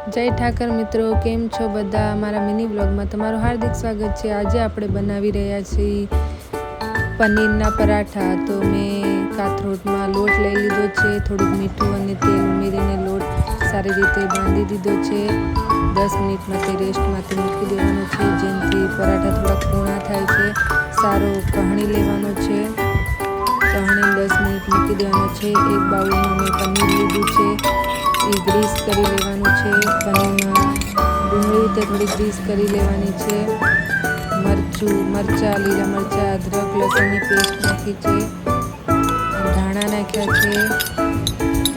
जय ठाकर मित्रों, केम छो बधा। मारा मिनी ब्लॉग में तमारुं हार्दिक स्वागत है। आज आपणे बनावी रह्या छीए पनीरना पराठा। तो मैं काथरोट में लोट लई लीधो छे, थोड़ुं मीठुं अने तेल उमेरीने लोट सारी रीते बांधी दीधो छे। 10 मिनिट माटे रेस्ट माटे मूकी देवानो छे, जेनाथी पराठा थोड़ा कूणा थाय छे। सारो कहणी लेवानो छे, कहणी 10 मिनिट मूकी देवानो छे। एक बाउल में मैं पनीर लीधुं छे, એ ગ્રીસ કરી લેવાનું છે। પનીરમાં ડુંગળી તે થોડી ગ્રીસ કરી લેવાની છે। મરચાં લીલા મરચાં અદરક લસણની પેસ્ટ નાખી છે, ધાણા નાખ્યા છે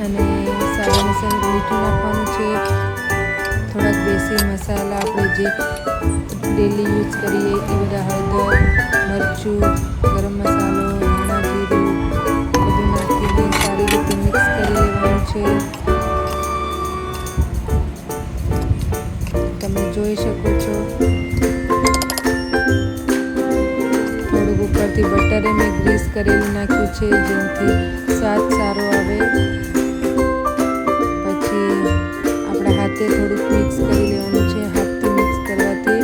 અને સારાની સાથે મીઠું નાખવાનું છે। થોડાક દેશી મસાલા આપણે જે ડેલી યુઝ કરીએ એ બધા હળદર મરચું ગરમ મસાલો ધાણા જીરું બધું નાખીને સારી રીતે મિક્સ કરી લેવાનું છે। તમે જોઈ શકો છો થોડુંક ઉપરથી બટરે મેં ગ્રીસ કરેલું નાખ્યું છે, જેનાથી સ્વાદ સારો આવે। પછી આપણા હાથે થોડુંક મિક્સ કરી લેવાનું છે। હાથથી મિક્સ કરવાથી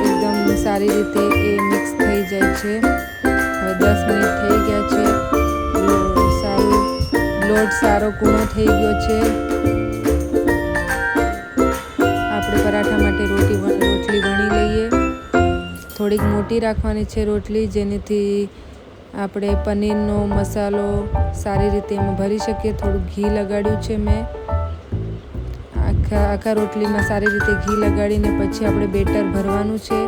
એકદમ સારી રીતે એ મિક્સ થઈ જાય છે। હવે 10 મિનિટ થઈ ગયા છે, લોટ સારો કૂણો થઈ ગયો છે। पराठा माटे रोटली वणी लईए। थोड़ीक मोटी राखवानी छे रोटली, जेनेथी आपणे पनीरनो मसालो सारी रीते एमां भरी शकीए। थोड़ुं घी लगाड्युं छे मैं आखा रोटली में सारी रीते घी लगाडीने पछी आपणे बेटर भरवानुं छे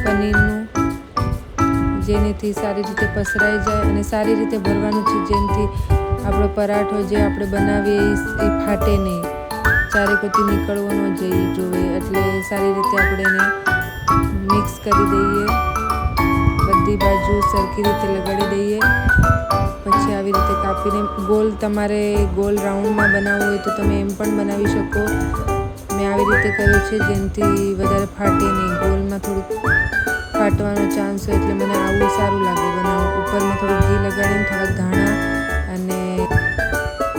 पनीरनुं, जेनेथी सारी रीते पसराई जाय अने सारी रीते भरवानुं छे, जेनाथी आपणो पराठो जे आपणे बनावीए ए फाटे नहीं, चारे कोती निकळवो न जोईए। एटले सारी रीते आपणे एने मिक्स करी दईए, बधी बाजू सरखी रीते लगाड़ी दईए। पछी आवी रीते कापीने गोल तमारे गोल राउंड में बनाववुं होय तो तमे एम पण बनावी शको। मैं आवी रीते कर्युं छे जेनाथी वधारे फाटे नहीं। गोल में थोड़ुं फाटवानो चांस होय एटले मने आवुं सारुं लागे बनाववानुं। उपर में थोड़ुं घी लगाडीने थोड़ा धाणा अने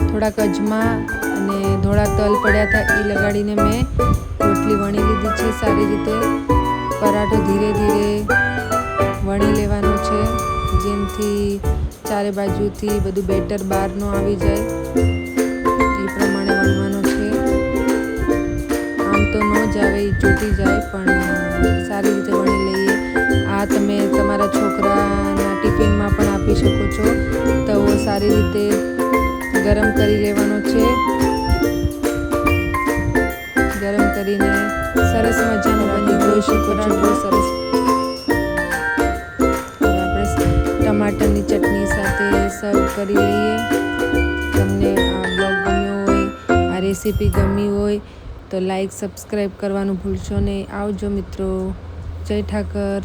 थोड़ाक अजमा अने धोळा तल पड्या था ए लगाडीने मैं रोटली वणी लीधी छे। सारी रीते पराठो धीरे धीरे वणी लेवानो छे, जेनाथी चारे बाजुथी बधुं बेटर बहार न आवी जाय ए प्रमाणे वणवानो छे। आम तो न ज आवे, ए चूटी जाय, पण सारी रीते वणी लईए। आ तमे तमारा छोकराना टिफिन में पण आपी शको छो। तवो सारी रीते गरम करी लेवानो छे। गरम करीने सरस मजानो बनी गयो छे पराठो। सरस टमाटरनी चटनी साथे सर्व करी लईए। तमने आ ब्लॉग गम्यो होय, आ रेसिपी गमी होय तो लाइक सब्सक्राइब करवानुं भूलशो नहीं। आवजो मित्रों। जय ठाकर।